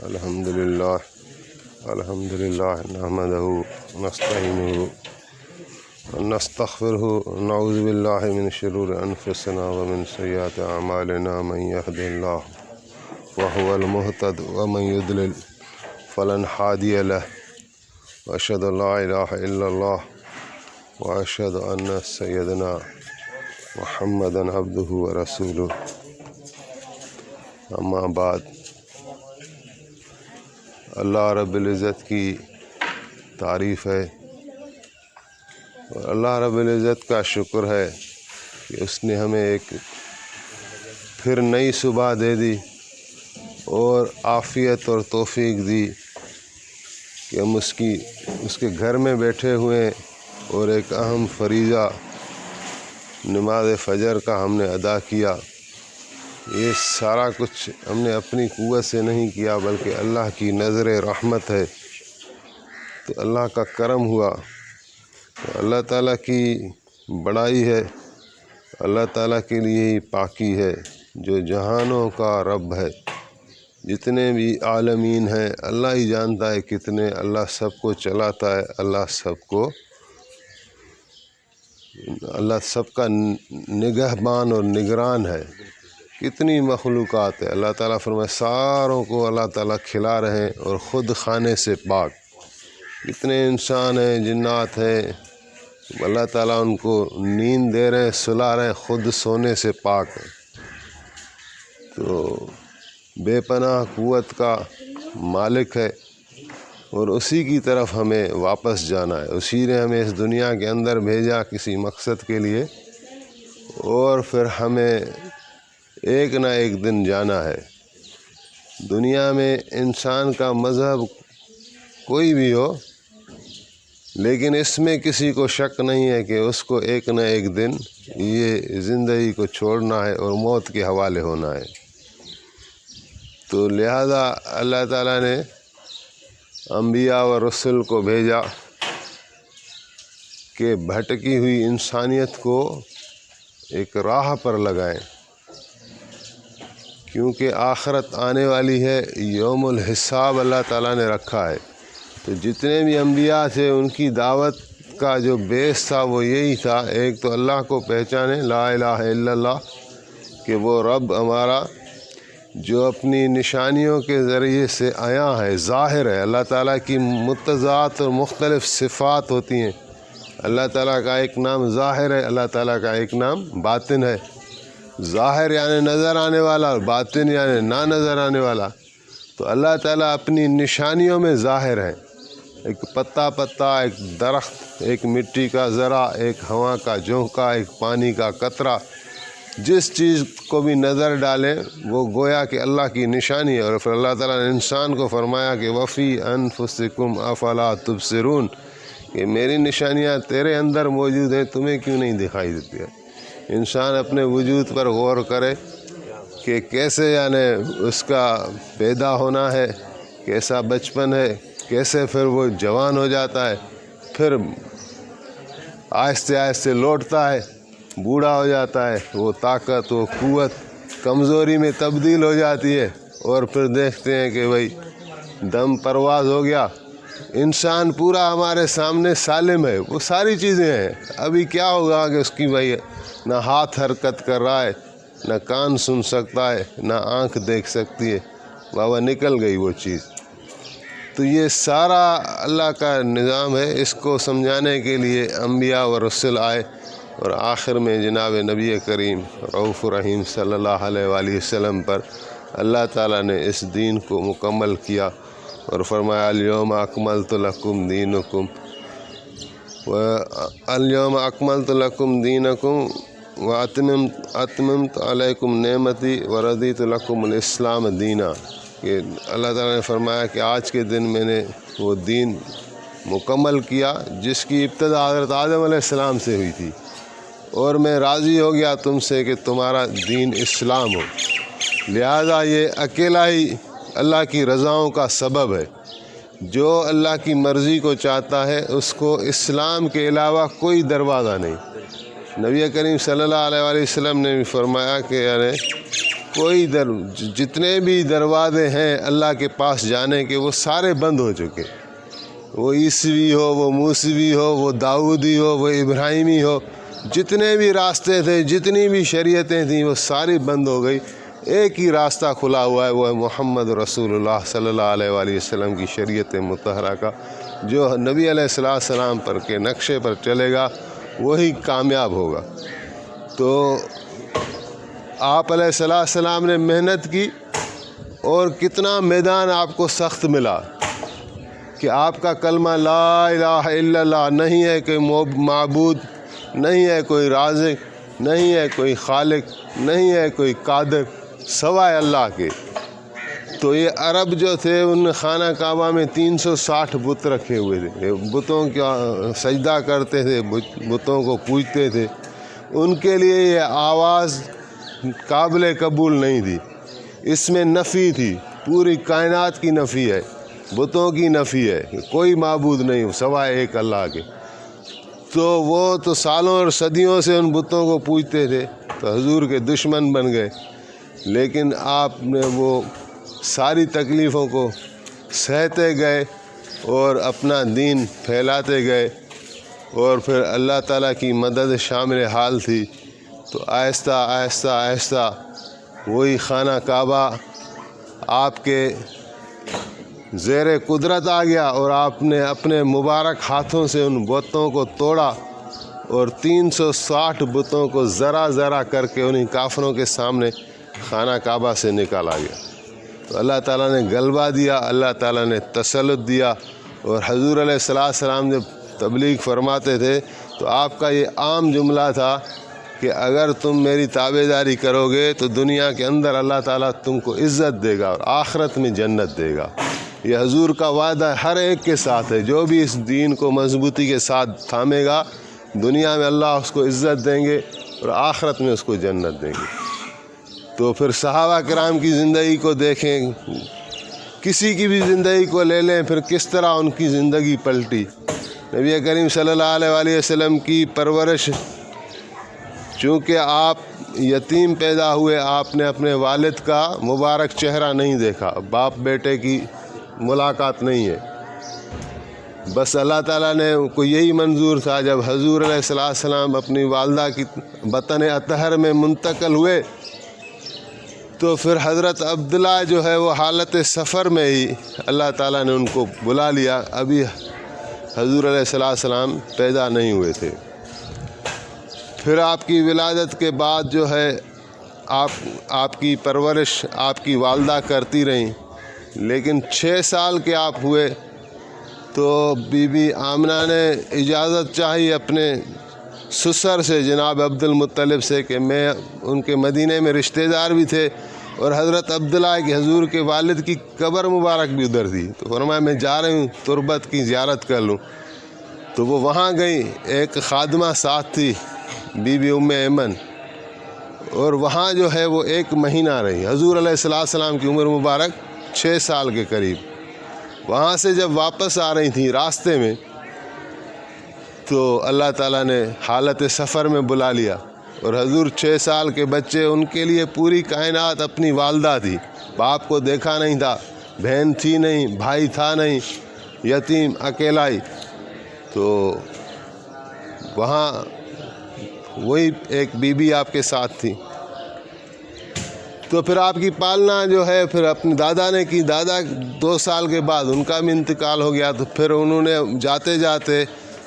الحمد لله نحمده ونستعينه ونستغفره ونعوذ بالله من شرور أنفسنا ومن سيئات أعمالنا من يهده الله وهو المهتد ومن يضلل فلن هادي له وأشهد أن لا إله إلا الله وأشهد أن سيدنا محمدا عبده ورسوله اما بعد۔ اللہ رب العزت کی تعریف ہے اور اللہ رب العزت کا شکر ہے کہ اس نے ہمیں ایک پھر نئی صبح دے دی اور عافیت اور توفیق دی کہ ہم اس کے گھر میں بیٹھے ہوئے اور ایک اہم فریضہ نماز فجر کا ہم نے ادا کیا۔ یہ سارا کچھ ہم نے اپنی قوت سے نہیں کیا بلکہ اللہ کی نظر رحمت ہے، تو اللہ کا کرم ہوا، تو اللہ تعالیٰ کی بڑائی ہے، اللہ تعالیٰ کے لیے ہی پاکی ہے جو جہانوں کا رب ہے۔ جتنے بھی عالمین ہیں اللہ ہی جانتا ہے کتنے، اللہ سب کو چلاتا ہے، اللہ سب کا نگہبان اور نگران ہے۔ کتنی مخلوقات ہے، اللہ تعالیٰ فرمائے ساروں کو اللہ تعالیٰ کھلا رہے ہیں اور خود کھانے سے پاک۔ کتنے انسان ہیں، جنات ہیں، اللہ تعالیٰ ان کو نیند دے رہے ہیں، سلا رہے ہیں، خود سونے سے پاک ہے۔ تو بے پناہ قوت کا مالک ہے اور اسی کی طرف ہمیں واپس جانا ہے۔ اسی نے ہمیں اس دنیا کے اندر بھیجا کسی مقصد کے لیے، اور پھر ہمیں ایک نہ ایک دن جانا ہے۔ دنیا میں انسان کا مذہب کوئی بھی ہو، لیکن اس میں کسی کو شک نہیں ہے کہ اس کو ایک نہ ایک دن یہ زندگی کو چھوڑنا ہے اور موت کے حوالے ہونا ہے۔ تو لہذا اللہ تعالیٰ نے انبیاء و رسول کو بھیجا کہ بھٹکی ہوئی انسانیت کو ایک راہ پر لگائیں، کیونکہ آخرت آنے والی ہے، یوم الحساب اللہ تعالیٰ نے رکھا ہے۔ تو جتنے بھی انبیاء تھے ان کی دعوت کا جو بیس تھا وہ یہی تھا، ایک تو اللہ کو پہچانے، لا الہ الا اللہ، کہ وہ رب ہمارا جو اپنی نشانیوں کے ذریعے سے عیاں ہے، ظاہر ہے۔ اللہ تعالیٰ کی متضاد اور مختلف صفات ہوتی ہیں۔ اللہ تعالیٰ کا ایک نام ظاہر ہے، اللہ تعالیٰ کا ایک نام باطن ہے۔ ظاہر یعنی نظر آنے والا، اور باطن یعنی نہ نظر آنے والا۔ تو اللہ تعالیٰ اپنی نشانیوں میں ظاہر ہے، ایک پتا، ایک درخت، ایک مٹی کا ذرہ، ایک ہوا کا جھونکا، ایک پانی کا قطرہ، جس چیز کو بھی نظر ڈالیں وہ گویا کہ اللہ کی نشانی ہے۔ اور پھر اللہ تعالیٰ نے انسان کو فرمایا کہ وفی انفسکم افلا تبصرون، کہ میری نشانیاں تیرے اندر موجود ہیں، تمہیں کیوں نہیں دکھائی دیتی ہے۔ انسان اپنے وجود پر غور کرے کہ کیسے یعنی اس کا پیدا ہونا ہے، کیسا بچپن ہے، کیسے پھر وہ جوان ہو جاتا ہے، پھر آہستہ آہستہ لوٹتا ہے، بوڑھا ہو جاتا ہے، وہ طاقت، وہ قوت کمزوری میں تبدیل ہو جاتی ہے، اور پھر دیکھتے ہیں کہ بھائی دم پرواز ہو گیا۔ انسان پورا ہمارے سامنے سالم ہے، وہ ساری چیزیں ہیں، ابھی کیا ہوگا کہ اس کی بھائی نہ ہاتھ حرکت کر رہا ہے، نہ کان سن سکتا ہے، نہ آنکھ دیکھ سکتی ہے، بابا نکل گئی وہ چیز۔ تو یہ سارا اللہ کا نظام ہے، اس کو سمجھانے کے لیے انبیاء و رسول آئے، اور آخر میں جناب نبی کریم رؤوف رحیم صلی اللہ علیہ وآلہ وسلم پر اللہ تعالیٰ نے اس دین کو مکمل کیا اور فرمایا الیوم اکملت لکم دینکم واتممت علیکم نعمتی ورضیت لکم الاسلام دینا، کہ اللہ تعالیٰ نے فرمایا کہ آج کے دن میں نے وہ دین مکمل کیا جس کی ابتدا حضرت آدم علیہ السلام سے ہوئی تھی، اور میں راضی ہو گیا تم سے کہ تمہارا دین اسلام ہو۔ لہذا یہ اکیلا ہی اللہ کی رضاؤں کا سبب ہے۔ جو اللہ کی مرضی کو چاہتا ہے اس کو اسلام کے علاوہ کوئی دروازہ نہیں۔ نبی کریم صلی اللہ علیہ وآلہ وسلم نے بھی فرمایا کہ یعنی کوئی جتنے بھی دروازے ہیں اللہ کے پاس جانے کے وہ سارے بند ہو چکے، وہ عیسوی ہو، وہ موسوی ہو، وہ داؤدی ہو، وہ ابراہیمی ہو، جتنے بھی راستے تھے، جتنی بھی شریعتیں تھیں وہ ساری بند ہو گئی۔ ایک ہی راستہ کھلا ہوا ہے، وہ ہے محمد رسول اللہ صلی اللہ علیہ وآلہ وسلم کی شریعت مطہرہ کا۔ جو نبی علیہ السلام پر کے نقشے پر چلے گا وہی کامیاب ہوگا۔ تو آپ علیہ السلام نے محنت کی، اور کتنا میدان آپ کو سخت ملا کہ آپ کا کلمہ لا الہ الا اللہ، نہیں ہے کوئی معبود، نہیں ہے کوئی رازق، نہیں ہے کوئی خالق، نہیں ہے کوئی قادر سوائے اللہ کے۔ تو یہ عرب جو تھے ان نے خانہ کعبہ میں 360 بت رکھے ہوئے تھے، بتوں کا سجدہ کرتے تھے، بتوں کو پوجتے تھے۔ ان کے لیے یہ آواز قابل قبول نہیں تھی، اس میں نفی تھی، پوری کائنات کی نفی ہے، بتوں کی نفی ہے، کوئی معبود نہیں سوائے ایک اللہ کے۔ تو وہ تو سالوں اور صدیوں سے ان بتوں کو پوجتے تھے، تو حضور کے دشمن بن گئے۔ لیکن آپ نے وہ ساری تکلیفوں کو سہتے گئے اور اپنا دین پھیلاتے گئے، اور پھر اللہ تعالیٰ کی مدد شامل حال تھی۔ تو آہستہ آہستہ آہستہ وہی خانہ کعبہ آپ کے زیر قدرت آ گیا، اور آپ نے اپنے مبارک ہاتھوں سے ان بتوں کو توڑا، اور 360 بتوں کو ذرا ذرا کر کے انہیں کافروں کے سامنے خانہ کعبہ سے نکالا گیا۔ تو اللہ تعالیٰ نے غلبہ دیا، اللہ تعالیٰ نے تسلط دیا۔ اور حضور علیہ السلام جب تبلیغ فرماتے تھے تو آپ کا یہ عام جملہ تھا کہ اگر تم میری تابعداری کرو گے تو دنیا کے اندر اللہ تعالیٰ تم کو عزت دے گا اور آخرت میں جنت دے گا۔ یہ حضور کا وعدہ ہر ایک کے ساتھ ہے، جو بھی اس دین کو مضبوطی کے ساتھ تھامے گا دنیا میں اللہ اس کو عزت دیں گے اور آخرت میں اس کو جنت دیں گے۔ تو پھر صحابہ کرام کی زندگی کو دیکھیں، کسی کی بھی زندگی کو لے لیں، پھر کس طرح ان کی زندگی پلٹی۔ نبی کریم صلی اللہ علیہ وآلہ وسلم کی پرورش، چونکہ آپ یتیم پیدا ہوئے، آپ نے اپنے والد کا مبارک چہرہ نہیں دیکھا، باپ بیٹے کی ملاقات نہیں ہے۔ بس اللہ تعالیٰ نے کو یہی منظور تھا، جب حضور علیہ السلام اپنی والدہ کی بطن اطہر میں منتقل ہوئے تو پھر حضرت عبداللہ جو ہے وہ حالت سفر میں ہی اللہ تعالیٰ نے ان کو بلا لیا، ابھی حضور علیہ السلام پیدا نہیں ہوئے تھے۔ پھر آپ کی ولادت کے بعد جو ہے آپ کی پرورش آپ کی والدہ کرتی رہیں، لیکن 6 سال کے آپ ہوئے تو بی بی آمنہ نے اجازت چاہی اپنے سسر سے جناب عبد المطلب سے کہ میں ان کے مدینے میں رشتہ دار بھی تھے، اور حضرت عبداللہ کے حضور کے والد کی قبر مبارک بھی ادھر تھی، تو فرمایا میں جا رہی ہوں تربت کی زیارت کر لوں۔ تو وہ وہاں گئیں، ایک خادمہ ساتھ تھی بی بی ام ایمن، اور وہاں جو ہے وہ 1 مہینہ رہی۔ حضور علیہ السلام کی عمر مبارک 6 سال کے قریب۔ وہاں سے جب واپس آ رہی تھیں راستے میں تو اللہ تعالیٰ نے حالت سفر میں بلا لیا، اور حضور 6 سال کے بچے، ان کے لیے پوری کائنات اپنی والدہ تھی، باپ کو دیکھا نہیں تھا، بہن تھی نہیں، بھائی تھا نہیں، یتیم اکیلا ہی۔ تو وہاں وہی ایک بی بی آپ کے ساتھ تھی۔ تو پھر آپ کی پالنا جو ہے پھر اپنے دادا نے کی، دادا 2 سال کے بعد ان کا بھی انتقال ہو گیا، تو پھر انہوں نے جاتے جاتے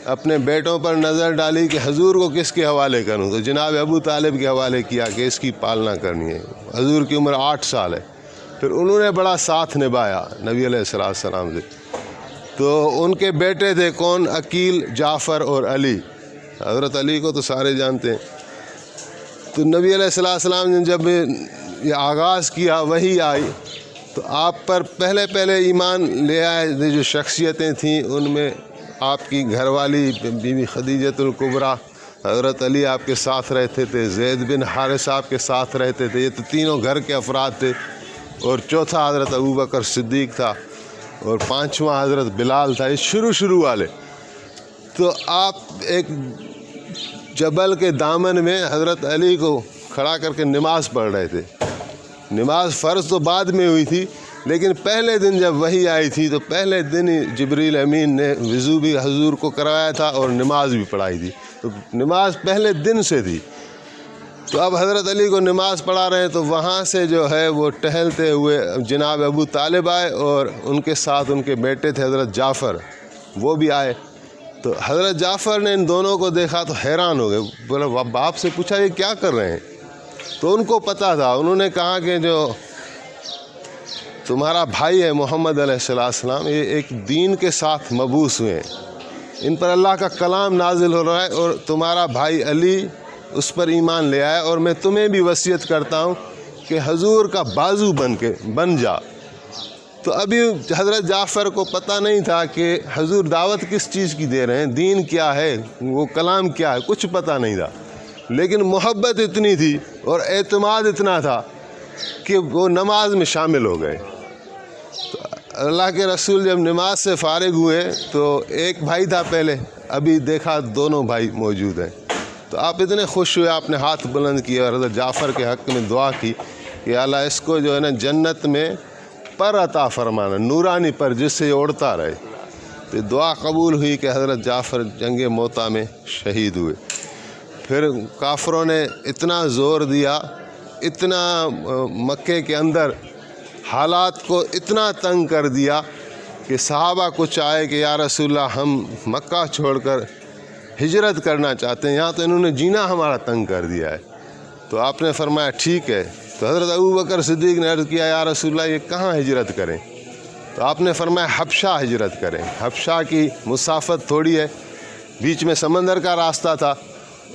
اپنے بیٹوں پر نظر ڈالی کہ حضور کو کس کے حوالے کروں، تو جناب ابو طالب کے حوالے کیا کہ اس کی پالنا کرنی ہے۔ حضور کی عمر 8 سال ہے۔ پھر انہوں نے بڑا ساتھ نبھایا نبی علیہ السلام سے۔ تو ان کے بیٹے تھے کون؟ عقیل، جعفر اور علی۔ حضرت علی کو تو سارے جانتے ہیں۔ تو نبی علیہ السلام نے جب یہ آغاز کیا، وحی آئی، تو آپ پر پہلے ایمان لے آئے جو شخصیتیں تھیں، ان میں آپ کی گھر والی بی بی خدیجۃ الکبریٰ، حضرت علی آپ کے ساتھ رہتے تھے، زید بن حارثہ آپ کے ساتھ رہتے تھے، یہ تو تینوں گھر کے افراد تھے، اور چوتھا حضرت ابوبکر صدیق تھا، اور 5واں حضرت بلال تھا، یہ شروع والے۔ تو آپ ایک جبل کے دامن میں حضرت علی کو کھڑا کر کے نماز پڑھ رہے تھے، نماز فرض تو بعد میں ہوئی تھی، لیکن پہلے دن جب وحی آئی تھی تو پہلے دن ہی جبریل امین نے وضو بھی حضور کو کروایا تھا اور نماز بھی پڑھائی تھی، تو نماز پہلے دن سے تھی۔ تو اب حضرت علی کو نماز پڑھا رہے ہیں، تو وہاں سے جو ہے وہ ٹہلتے ہوئے جناب ابو طالب آئے، اور ان کے ساتھ ان کے بیٹے تھے حضرت جعفر، وہ بھی آئے۔ تو حضرت جعفر نے ان دونوں کو دیکھا تو حیران ہو گئے، بولا باپ سے پوچھا یہ کیا کر رہے ہیں؟ تو ان کو پتہ تھا، انہوں نے کہا کہ جو تمہارا بھائی ہے محمد علیہ السلام، یہ ایک دین کے ساتھ مبعوث ہوئے ہیں، ان پر اللہ کا کلام نازل ہو رہا ہے، اور تمہارا بھائی علی اس پر ایمان لے آیا، اور میں تمہیں بھی وصیت کرتا ہوں کہ حضور کا بازو بن جا۔ تو ابھی حضرت جعفر کو پتہ نہیں تھا کہ حضور دعوت کس چیز کی دے رہے ہیں، دین کیا ہے، وہ کلام کیا ہے، کچھ پتہ نہیں تھا، لیکن محبت اتنی تھی اور اعتماد اتنا تھا کہ وہ نماز میں شامل ہو گئے۔ تو اللہ کے رسول جب نماز سے فارغ ہوئے تو ایک بھائی تھا پہلے، ابھی دیکھا دونوں بھائی موجود ہیں، تو آپ اتنے خوش ہوئے، آپ نے ہاتھ بلند کیا اور حضرت جعفر کے حق میں دعا کی کہ اللہ اس کو جو ہے نا جنت میں پر عطا فرمانا، نورانی پر، جس سے یہ اڑتا رہے۔ تو دعا قبول ہوئی کہ حضرت جعفر جنگ موتا میں شہید ہوئے۔ پھر کافروں نے اتنا زور دیا، اتنا مکے کے اندر حالات کو اتنا تنگ کر دیا کہ صحابہ کچھ آئے کہ یا رسول اللہ ہم مکہ چھوڑ کر ہجرت کرنا چاہتے ہیں، یہاں تو انہوں نے جینا ہمارا تنگ کر دیا ہے۔ تو آپ نے فرمایا ٹھیک ہے۔ تو حضرت ابوبکر صدیق نے عرض کیا یا رسول اللہ یہ کہاں ہجرت کریں؟ تو آپ نے فرمایا حبشہ ہجرت کریں، حبشہ کی مسافت تھوڑی ہے، بیچ میں سمندر کا راستہ تھا،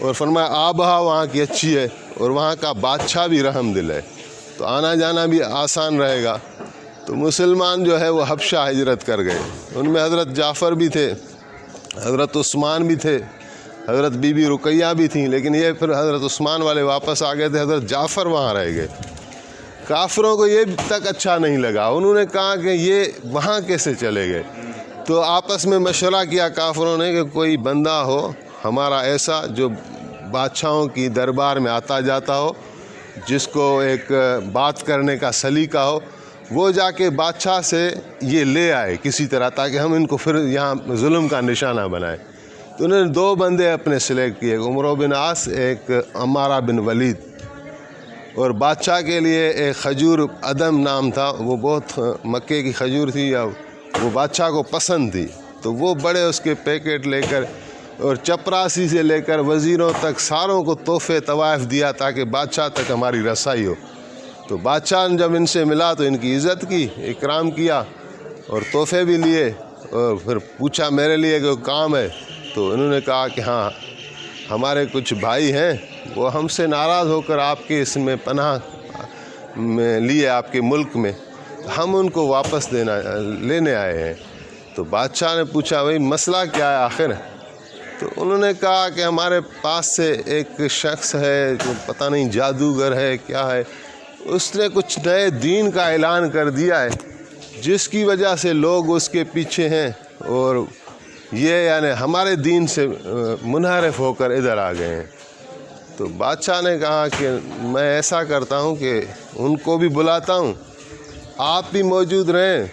اور فرمایا آب و ہوا وہاں کی اچھی ہے، اور وہاں کا بادشاہ بھی رحم دل ہے، تو آنا جانا بھی آسان رہے گا۔ تو مسلمان جو ہے وہ حبشہ ہجرت کر گئے، ان میں حضرت جعفر بھی تھے، حضرت عثمان بھی تھے، حضرت بی بی رقیہ بھی تھیں، لیکن یہ پھر حضرت عثمان والے واپس آ گئے تھے، حضرت جعفر وہاں رہ گئے۔ کافروں کو یہ تک اچھا نہیں لگا، انہوں نے کہا کہ یہ وہاں کیسے چلے گئے؟ تو آپس میں مشورہ کیا کافروں نے کہ کوئی بندہ ہو ہمارا ایسا جو بادشاہوں کی دربار میں آتا جاتا ہو، جس کو ایک بات کرنے کا سلیقہ ہو، وہ جا کے بادشاہ سے یہ لے آئے کسی طرح، تاکہ ہم ان کو پھر یہاں ظلم کا نشانہ بنائے۔ تو انہوں نے 2 بندے اپنے سلیکٹ کیے، ایک عمرو بن عاص، ایک عمارہ بن ولید، اور بادشاہ کے لیے ایک کھجور عدم نام تھا، وہ بہت مکے کی کھجور تھی، یا وہ بادشاہ کو پسند تھی، تو وہ بڑے اس کے پیکٹ لے کر، اور چپراسی سے لے کر وزیروں تک ساروں کو تحفے طوائف دیا تاکہ بادشاہ تک ہماری رسائی ہو۔ تو بادشاہ نے جب ان سے ملا تو ان کی عزت کی، اکرام کیا، اور تحفے بھی لیے، اور پھر پوچھا میرے لیے کوئی کام ہے؟ تو انہوں نے کہا کہ ہاں ہمارے کچھ بھائی ہیں وہ ہم سے ناراض ہو کر آپ کے اس میں پناہ میں لیے، آپ کے ملک میں، ہم ان کو واپس لینے آئے ہیں۔ تو بادشاہ نے پوچھا بھائی مسئلہ کیا ہے آخر؟ تو انہوں نے کہا کہ ہمارے پاس سے ایک شخص ہے جو پتہ نہیں جادوگر ہے کیا ہے، اس نے کچھ نئے دین کا اعلان کر دیا ہے، جس کی وجہ سے لوگ اس کے پیچھے ہیں، اور یہ یعنی ہمارے دین سے منحرف ہو کر ادھر آ گئے ہیں۔ تو بادشاہ نے کہا کہ میں ایسا کرتا ہوں کہ ان کو بھی بلاتا ہوں، آپ بھی موجود رہیں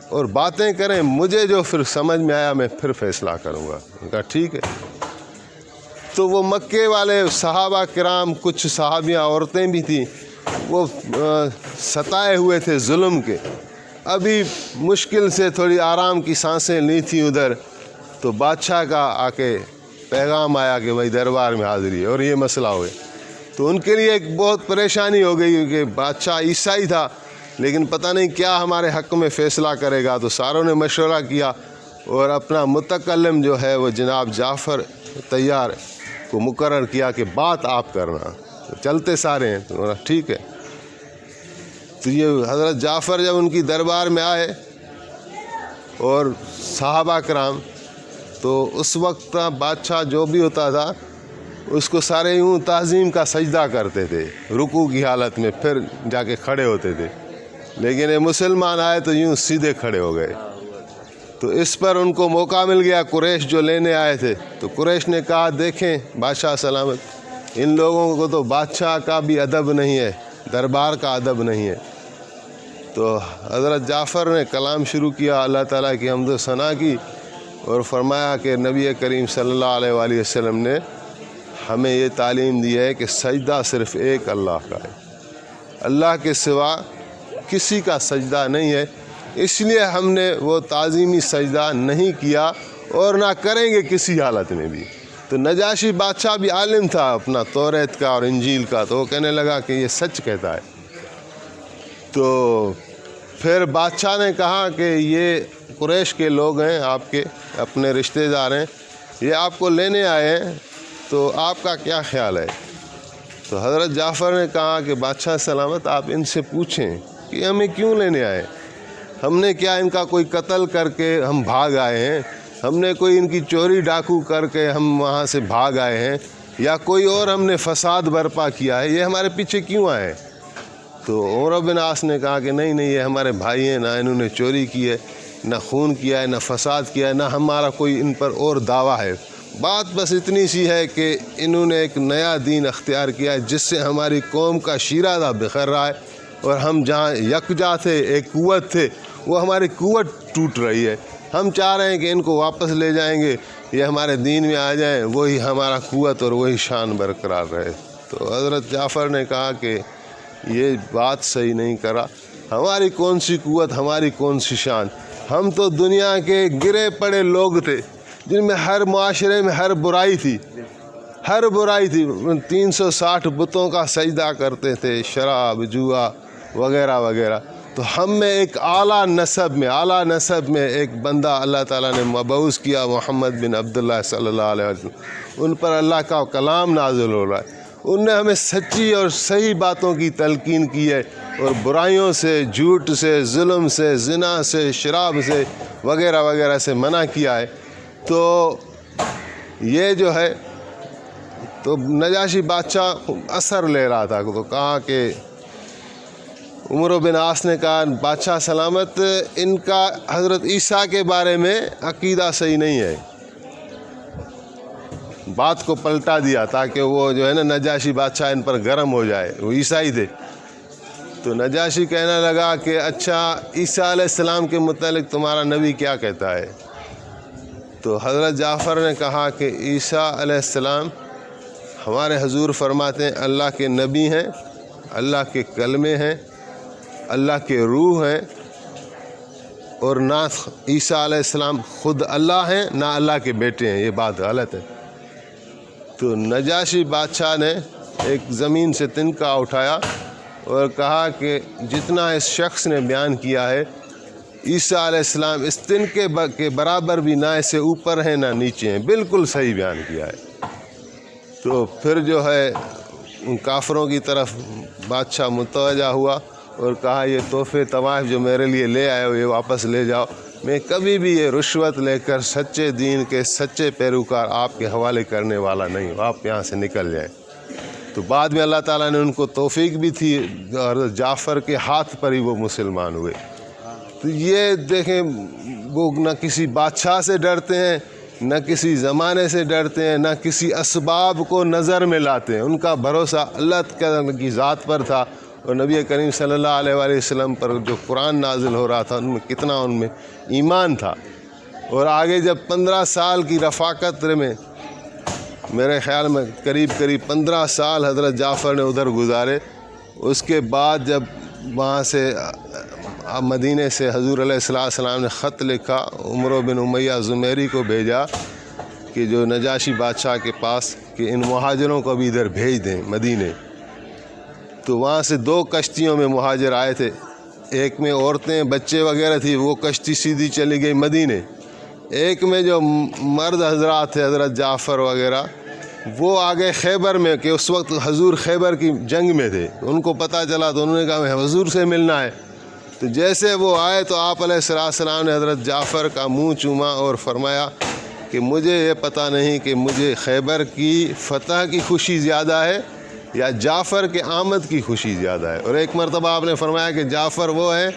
اور باتیں کریں، مجھے جو پھر سمجھ میں آیا میں پھر فیصلہ کروں گا۔ ان کا ٹھیک ہے۔ تو وہ مکے والے صحابہ کرام، کچھ صحابیاں عورتیں بھی تھیں، وہ ستائے ہوئے تھے ظلم کے، ابھی مشکل سے تھوڑی آرام کی سانسیں لی تھیں ادھر، تو بادشاہ کا آ کے پیغام آیا کہ بھائی دربار میں حاضری ہے، اور یہ مسئلہ ہوئے۔ تو ان کے لیے ایک بہت پریشانی ہو گئی کہ بادشاہ عیسائی تھا، لیکن پتہ نہیں کیا ہمارے حق میں فیصلہ کرے گا۔ تو ساروں نے مشورہ کیا، اور اپنا متکلم جو ہے وہ جناب جعفر طیار کو مقرر کیا کہ بات آپ کرنا۔ تو چلتے سارے ہیں، تو ٹھیک ہے۔ تو یہ حضرت جعفر جب ان کی دربار میں آئے اور صحابہ کرام، تو اس وقت بادشاہ جو بھی ہوتا تھا اس کو سارے یوں تعظیم کا سجدہ کرتے تھے رکوع کی حالت میں، پھر جا کے کھڑے ہوتے تھے، لیکن یہ مسلمان آئے تو یوں سیدھے کھڑے ہو گئے۔ تو اس پر ان کو موقع مل گیا، قریش جو لینے آئے تھے، تو قریش نے کہا دیکھیں بادشاہ سلامت، ان لوگوں کو تو بادشاہ کا بھی ادب نہیں ہے، دربار کا ادب نہیں ہے۔ تو حضرت جعفر نے کلام شروع کیا، اللہ تعالیٰ کی حمد و ثنا کی، اور فرمایا کہ نبی کریم صلی اللہ علیہ وآلہ وسلم نے ہمیں یہ تعلیم دی ہے کہ سجدہ صرف ایک اللہ کا ہے، اللہ کے سوا کسی کا سجدہ نہیں ہے، اس لیے ہم نے وہ تعظیمی سجدہ نہیں کیا اور نہ کریں گے کسی حالت میں بھی۔ تو نجاشی بادشاہ بھی عالم تھا اپنا توریت کا اور انجیل کا، تو وہ کہنے لگا کہ یہ سچ کہتا ہے۔ تو پھر بادشاہ نے کہا کہ یہ قریش کے لوگ ہیں، آپ کے اپنے رشتہ دار ہیں، یہ آپ کو لینے آئے ہیں، تو آپ کا کیا خیال ہے؟ تو حضرت جعفر نے کہا کہ بادشاہ سلامت، آپ ان سے پوچھیں کہ ہمیں کیوں لینے آئے، ہم نے کیا ان کا کوئی قتل کر کے ہم بھاگ آئے ہیں، ہم نے کوئی ان کی چوری ڈاکو کر کے ہم وہاں سے بھاگ آئے ہیں، یا کوئی اور ہم نے فساد برپا کیا ہے، یہ ہمارے پیچھے کیوں آئے؟ تو عمرو بن عاص نے کہا کہ نہیں نہیں، یہ ہمارے بھائی ہیں، نہ انہوں نے چوری کی ہے، نہ خون کیا ہے، نہ فساد کیا ہے، نہ ہمارا کوئی ان پر اور دعویٰ ہے، بات بس اتنی سی ہے کہ انہوں نے ایک نیا دین اختیار کیا ہے جس سے ہماری قوم کا شیرازہ بکھر رہا ہے، اور ہم جہاں یکجا تھے، ایک قوت تھے، وہ ہماری قوت ٹوٹ رہی ہے۔ ہم چاہ رہے ہیں کہ ان کو واپس لے جائیں گے، یہ ہمارے دین میں آ جائیں، وہی ہمارا قوت اور وہی شان برقرار رہے۔ تو حضرت جعفر نے کہا کہ یہ بات صحیح نہیں کرا، ہماری کون سی قوت، ہماری کون سی شان، ہم تو دنیا کے گرے پڑے لوگ تھے جن میں ہر معاشرے میں ہر برائی تھی، 360 بتوں کا سجدہ کرتے تھے، شراب، جوا وغیرہ وغیرہ۔ تو ہم میں ایک اعلیٰ نسب میں ایک بندہ اللہ تعالیٰ نے مبعوث کیا، محمد بن عبداللہ صلی اللہ علیہ وسلم، ان پر اللہ کا کلام نازل ہو رہا ہے، ان نے ہمیں سچی اور صحیح باتوں کی تلقین کی ہے، اور برائیوں سے، جھوٹ سے، ظلم سے، زنا سے، شراب سے وغیرہ وغیرہ سے منع کیا ہے۔ تو یہ جو ہے، تو نجاشی بادشاہ اثر لے رہا تھا، تو کہا کہ عمرو بن عاص نے کہا بادشاہ سلامت، ان کا حضرت عیسیٰ کے بارے میں عقیدہ صحیح نہیں ہے، بات کو پلٹا دیا تاکہ وہ جو ہے نا نجاشی بادشاہ ان پر گرم ہو جائے، وہ عیسائی تھے۔ تو نجاشی کہنے لگا کہ اچھا، عیسیٰ علیہ السلام کے متعلق تمہارا نبی کیا کہتا ہے؟ تو حضرت جعفر نے کہا کہ عیسیٰ علیہ السلام ہمارے حضور فرماتے ہیں اللہ کے نبی ہیں، اللہ کے کلمے ہیں، اللہ کے روح ہیں، اور نہ عیسیٰ علیہ السلام خود اللہ ہیں، نہ اللہ کے بیٹے ہیں، یہ بات غلط ہے۔ تو نجاشی بادشاہ نے ایک زمین سے تنکا اٹھایا اور کہا کہ جتنا اس شخص نے بیان کیا ہے، عیسیٰ علیہ السلام اس تنکے کے برابر بھی نہ اس سے اوپر ہیں نہ نیچے ہیں، بالکل صحیح بیان کیا ہے۔ تو پھر جو ہے ان کافروں کی طرف بادشاہ متوجہ ہوا اور کہا یہ تحفے طوائف جو میرے لیے لے آئے ہو، یہ واپس لے جاؤ، میں کبھی بھی یہ رشوت لے کر سچے دین کے سچے پیروکار آپ کے حوالے کرنے والا نہیں ہوں، آپ یہاں سے نکل جائیں۔ تو بعد میں اللہ تعالیٰ نے ان کو توفیق بھی تھی، اور جعفر کے ہاتھ پر ہی وہ مسلمان ہوئے۔ تو یہ دیکھیں، وہ نہ کسی بادشاہ سے ڈرتے ہیں، نہ کسی زمانے سے ڈرتے ہیں، نہ کسی اسباب کو نظر میں لاتے ہیں، ان کا بھروسہ اللہ کی ذات پر تھا، اور نبی کریم صلی اللہ علیہ وآلہ وسلم پر جو قرآن نازل ہو رہا تھا ان میں کتنا ان میں ایمان تھا۔ اور آگے جب 15 سال کی رفاقت میں، میرے خیال میں قریب 15 سال حضرت جعفر نے ادھر گزارے، اس کے بعد جب وہاں سے مدینے سے حضور علیہ السلام نے خط لکھا، عمرو بن امیہ زمیری کو بھیجا کہ جو نجاشی بادشاہ کے پاس، کہ ان مہاجروں کو بھی ادھر بھیج دیں مدینے۔ تو وہاں سے 2 کشتیوں میں مہاجر آئے تھے، ایک میں عورتیں بچے وغیرہ تھی، وہ کشتی سیدھی چلی گئی مدینے، ایک میں جو مرد حضرات تھے حضرت جعفر وغیرہ، وہ آگے خیبر میں، کہ اس وقت حضور خیبر کی جنگ میں تھے، ان کو پتہ چلا تو انہوں نے کہا ہمیں حضور سے ملنا ہے۔ تو جیسے وہ آئے تو آپ علیہ السلام نے حضرت جعفر کا منہ چوما اور فرمایا کہ مجھے یہ پتہ نہیں کہ مجھے خیبر کی فتح کی خوشی زیادہ ہے یا جعفر کے آمد کی خوشی زیادہ ہے۔ اور ایک مرتبہ آپ نے فرمایا کہ جعفر وہ ہیں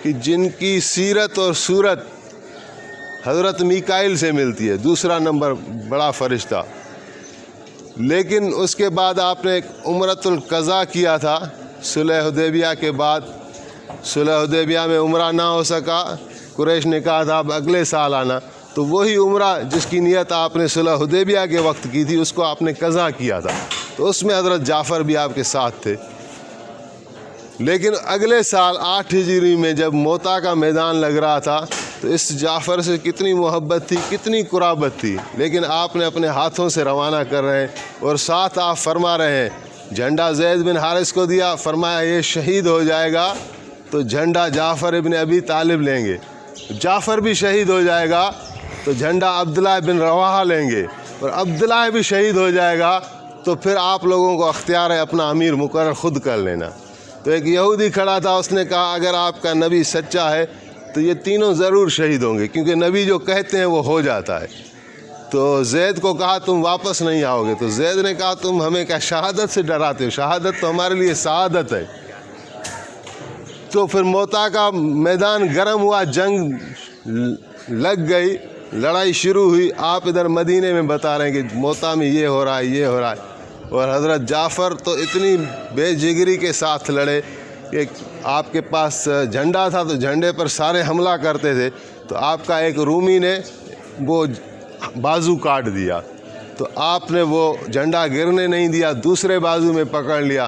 کہ جن کی سیرت اور صورت حضرت میکائیل سے ملتی ہے، دوسرا نمبر بڑا فرشتہ۔ لیکن اس کے بعد آپ نے ایک عمرۃ القضاء کیا تھا، صلح حدیبیہ کے بعد صلح حدیبیہ میں عمرہ نہ ہو سکا، قریش نے کہا تھا اب اگلے سال آنا، تو وہی عمرہ جس کی نیت آپ نے صلح حدیبیہ کے وقت کی تھی اس کو آپ نے قضا کیا تھا، تو اس میں حضرت جعفر بھی آپ کے ساتھ تھے۔ لیکن اگلے سال 8 ہجری میں جب موتا کا میدان لگ رہا تھا تو اس جعفر سے کتنی محبت تھی، کتنی قرابت تھی، لیکن آپ نے اپنے ہاتھوں سے روانہ کر رہے ہیں، اور ساتھ آپ فرما رہے ہیں جھنڈا زید بن حارث کو دیا، فرمایا یہ شہید ہو جائے گا تو جھنڈا جعفر ابن ابی طالب لیں گے، جعفر بھی شہید ہو جائے گا تو جھنڈا عبداللہ بن رواحہ لیں گے، اور عبداللہ بھی شہید ہو جائے گا تو پھر آپ لوگوں کو اختیار ہے اپنا امیر مقرر خود کر لینا۔ تو ایک یہودی کھڑا تھا، اس نے کہا اگر آپ کا نبی سچا ہے تو یہ تینوں ضرور شہید ہوں گے، کیونکہ نبی جو کہتے ہیں وہ ہو جاتا ہے۔ تو زید کو کہا تم واپس نہیں آؤ گے، تو زید نے کہا تم ہمیں کیا شہادت سے ڈراتے ہو؟ شہادت تو ہمارے لیے سعادت ہے۔ تو پھر موتا کا میدان گرم ہوا، جنگ لگ گئی، لڑائی شروع ہوئی۔ آپ ادھر مدینے میں بتا رہے ہیں کہ موتا میں یہ ہو رہا ہے، یہ ہو رہا ہے، اور حضرت جعفر تو اتنی بے جگری کے ساتھ لڑے کہ آپ کے پاس جھنڈا تھا تو جھنڈے پر سارے حملہ کرتے تھے، تو آپ کا ایک رومی نے وہ بازو کاٹ دیا، تو آپ نے وہ جھنڈا گرنے نہیں دیا، دوسرے بازو میں پکڑ لیا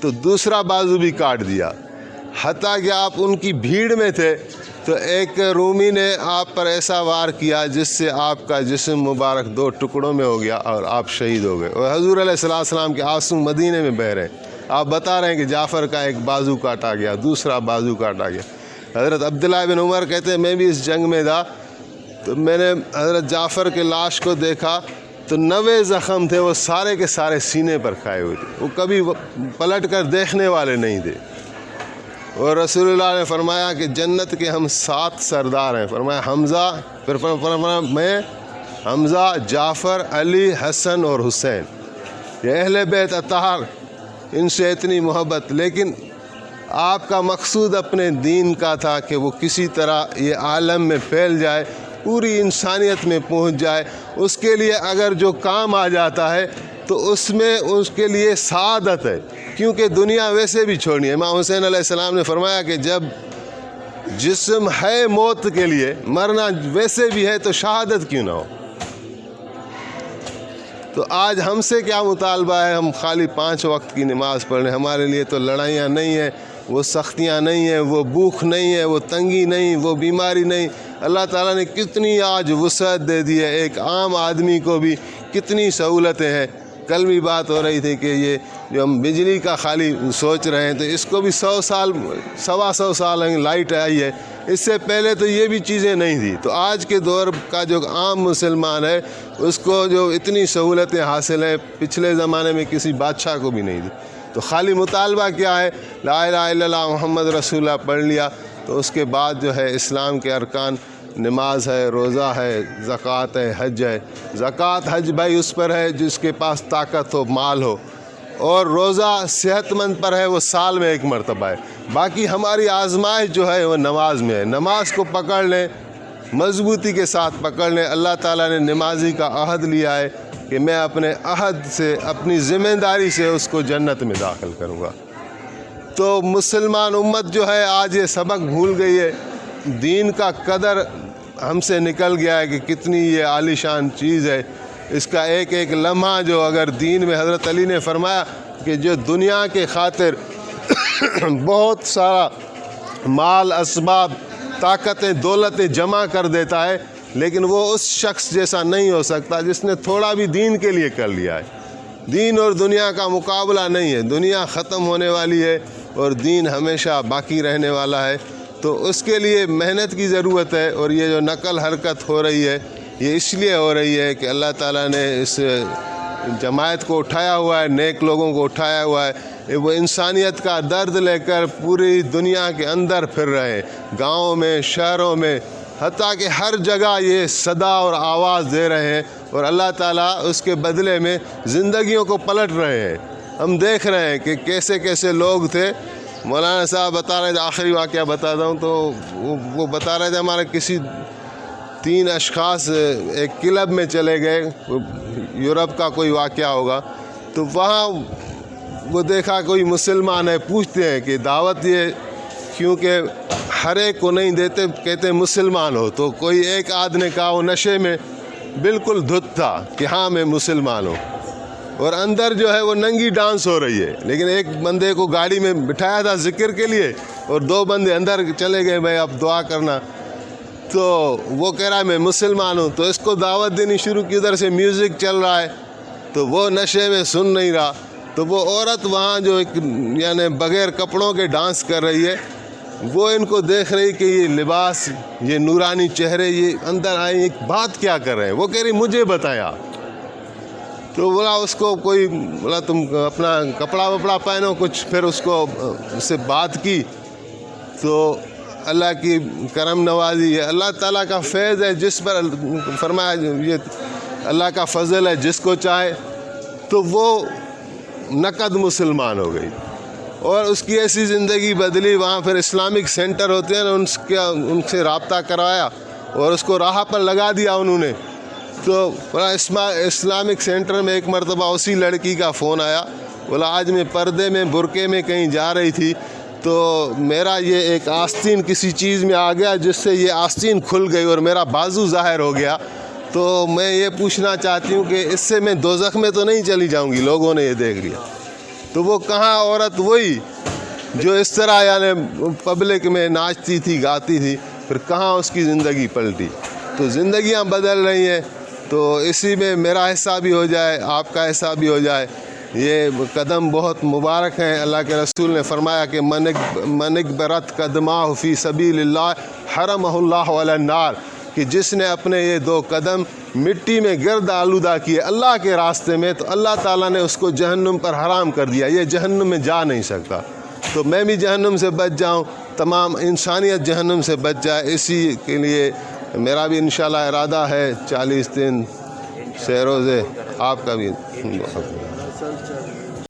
تو دوسرا بازو بھی کاٹ دیا، حتیٰ کہ آپ ان کی بھیڑ میں تھے تو ایک رومی نے آپ پر ایسا وار کیا جس سے آپ کا جسم مبارک 2 ٹکڑوں میں ہو گیا اور آپ شہید ہو گئے، اور حضور علیہ السلام کے آنسو مدینے میں بہہ رہے ہیں۔ آپ بتا رہے ہیں کہ جعفر کا ایک بازو کاٹا گیا، دوسرا بازو کاٹا گیا۔ حضرت عبداللہ بن عمر کہتے ہیں میں بھی اس جنگ میں تھا، تو میں نے حضرت جعفر کے لاش کو دیکھا تو 90 زخم تھے، وہ سارے کے سارے سینے پر کھائے ہوئے تھے، وہ کبھی پلٹ کر دیکھنے والے نہیں تھے۔ اور رسول اللہ نے فرمایا کہ جنت کے ہم 7 سردار ہیں، فرمایا حمزہ، پھر فرمایا میں، حمزہ، جعفر، علی، حسن اور حسین، یہ اہل بیت اطہار، ان سے اتنی محبت۔ لیکن آپ کا مقصود اپنے دین کا تھا کہ وہ کسی طرح یہ عالم میں پھیل جائے، پوری انسانیت میں پہنچ جائے، اس کے لیے اگر جو کام آ جاتا ہے تو اس میں اس کے لیے سعادت ہے، کیونکہ دنیا ویسے بھی چھوڑنی ہے۔ امام حسین علیہ السلام نے فرمایا کہ جب جسم ہے موت کے لیے، مرنا ویسے بھی ہے، تو شہادت کیوں نہ ہو؟ تو آج ہم سے کیا مطالبہ ہے؟ ہم خالی 5 وقت کی نماز پڑھ لیں، ہمارے لیے تو لڑائیاں نہیں ہیں، وہ سختیاں نہیں ہیں، وہ بھوک نہیں ہے، وہ تنگی نہیں، وہ بیماری نہیں۔ اللہ تعالیٰ نے کتنی آج وسعت دے دی ہے، ایک عام آدمی کو بھی کتنی سہولتیں ہیں۔ کل بھی بات ہو رہی تھی کہ یہ جو ہم بجلی کا خالی سوچ رہے ہیں تو اس کو بھی 100 سال 125 سال لائٹ آئی ہے، اس سے پہلے تو یہ بھی چیزیں نہیں تھی۔ تو آج کے دور کا جو عام مسلمان ہے اس کو جو اتنی سہولتیں حاصل ہیں، پچھلے زمانے میں کسی بادشاہ کو بھی نہیں تھی۔ تو خالی مطالبہ کیا ہے؟ لا الہ الا اللہ محمد رسول اللہ پڑھ لیا، تو اس کے بعد جو ہے اسلام کے ارکان، نماز ہے، روزہ ہے، زکوٰۃ ہے، حج ہے۔ زکوٰۃ حج بھائی اس پر ہے جس کے پاس طاقت ہو، مال ہو، اور روزہ صحت مند پر ہے، وہ سال میں 1 مرتبہ ہے۔ باقی ہماری آزمائش جو ہے وہ نماز میں ہے، نماز کو پکڑ لیں، مضبوطی کے ساتھ پکڑ لیں۔ اللہ تعالیٰ نے نمازی کا عہد لیا ہے کہ میں اپنے عہد سے، اپنی ذمہ داری سے اس کو جنت میں داخل کروں گا۔ تو مسلمان امت جو ہے آج یہ سبق بھول گئی ہے، دین کا قدر ہم سے نکل گیا ہے کہ کتنی یہ عالیشان چیز ہے، اس کا ایک ایک لمحہ جو اگر دین میں، حضرت علی نے فرمایا کہ جو دنیا کے خاطر بہت سارا مال، اسباب، طاقتیں، دولتیں جمع کر دیتا ہے، لیکن وہ اس شخص جیسا نہیں ہو سکتا جس نے تھوڑا بھی دین کے لیے کر لیا ہے۔ دین اور دنیا کا مقابلہ نہیں ہے، دنیا ختم ہونے والی ہے اور دین ہمیشہ باقی رہنے والا ہے۔ تو اس کے لیے محنت کی ضرورت ہے، اور یہ جو نقل حرکت ہو رہی ہے یہ اس لیے ہو رہی ہے کہ اللہ تعالیٰ نے اس جماعت کو اٹھایا ہوا ہے، نیک لوگوں کو اٹھایا ہوا ہے، وہ انسانیت کا درد لے کر پوری دنیا کے اندر پھر رہے ہیں، گاؤں میں، شہروں میں، حتیٰ کہ ہر جگہ یہ صدا اور آواز دے رہے ہیں، اور اللہ تعالیٰ اس کے بدلے میں زندگیوں کو پلٹ رہے ہیں۔ ہم دیکھ رہے ہیں کہ کیسے کیسے لوگ تھے۔ مولانا صاحب بتا رہے تھے، آخری واقعہ بتاتا ہوں، تو وہ بتا رہے تھے ہمارے کسی 3 اشخاص ایک کلب میں چلے گئے، یورپ کا کوئی واقعہ ہوگا، تو وہاں وہ دیکھا کوئی مسلمان ہے، پوچھتے ہیں کہ دعوت یہ، کیونکہ ہر ایک کو نہیں دیتے، کہتے ہیں مسلمان ہو، تو کوئی ایک آدھ نے کہا، وہ نشے میں بالکل دھت تھا کہ ہاں میں مسلمان ہوں، اور اندر جو ہے وہ ننگی ڈانس ہو رہی ہے، لیکن ایک بندے کو گاڑی میں بٹھایا تھا ذکر کے لیے، اور 2 بندے اندر چلے گئے، بھائی اب دعا کرنا، تو وہ کہہ رہا ہے میں مسلمان ہوں، تو اس کو دعوت دینی شروع کی، ادھر سے میوزک چل رہا ہے، تو وہ نشے میں سن نہیں رہا، تو وہ عورت وہاں جو ایک یعنی بغیر کپڑوں کے ڈانس کر رہی ہے، وہ ان کو دیکھ رہی کہ یہ لباس، یہ نورانی چہرے، یہ اندر آئے، ایک بات کیا کر رہے ہیں، وہ کہہ رہی مجھے بتایا، تو بولا اس کو کوئی، بولا تم اپنا کپڑا وپڑا پہنو کچھ، پھر اس کو اس سے بات کی، تو اللہ کی کرم نوازی ہے، اللہ تعالیٰ کا فیض ہے، جس پر فرمایا یہ اللہ کا فضل ہے، جس کو چاہے، تو وہ نقد مسلمان ہو گئی، اور اس کی ایسی زندگی بدلی۔ وہاں پھر اسلامک سینٹر ہوتے ہیں، ان سے رابطہ کروایا اور اس کو راہ پر لگا دیا انہوں نے۔ تو اسلامک سینٹر میں ایک مرتبہ اسی لڑکی کا فون آیا، بولا آج میں پردے میں برقعے میں کہیں جا رہی تھی، تو میرا یہ ایک آستین کسی چیز میں آ گیا، جس سے یہ آستین کھل گئی اور میرا بازو ظاہر ہو گیا، تو میں یہ پوچھنا چاہتی ہوں کہ اس سے میں دوزخ میں تو نہیں چلی جاؤں گی؟ لوگوں نے یہ دیکھ لیا، تو وہ کہاں عورت وہی جو اس طرح یعنی پبلک میں ناچتی تھی، گاتی تھی، پھر کہاں اس کی زندگی پلٹی۔ تو زندگیاں بدل رہی ہیں، تو اسی میں میرا حصہ بھی ہو جائے، آپ کا حصہ بھی ہو جائے۔ یہ قدم بہت مبارک ہیں، اللہ کے رسول نے فرمایا کہ منک برت قدمہ فی سبیل اللہ حرمہ اللہ علی النار، کہ جس نے اپنے یہ 2 قدم مٹی میں گرد آلودہ کیے اللہ کے راستے میں، تو اللہ تعالیٰ نے اس کو جہنم پر حرام کر دیا، یہ جہنم میں جا نہیں سکتا۔ تو میں بھی جہنم سے بچ جاؤں، تمام انسانیت جہنم سے بچ جائے، اسی کے لیے میرا بھی انشاءاللہ ارادہ ہے 40 دن سے روزے، آپ کا بھی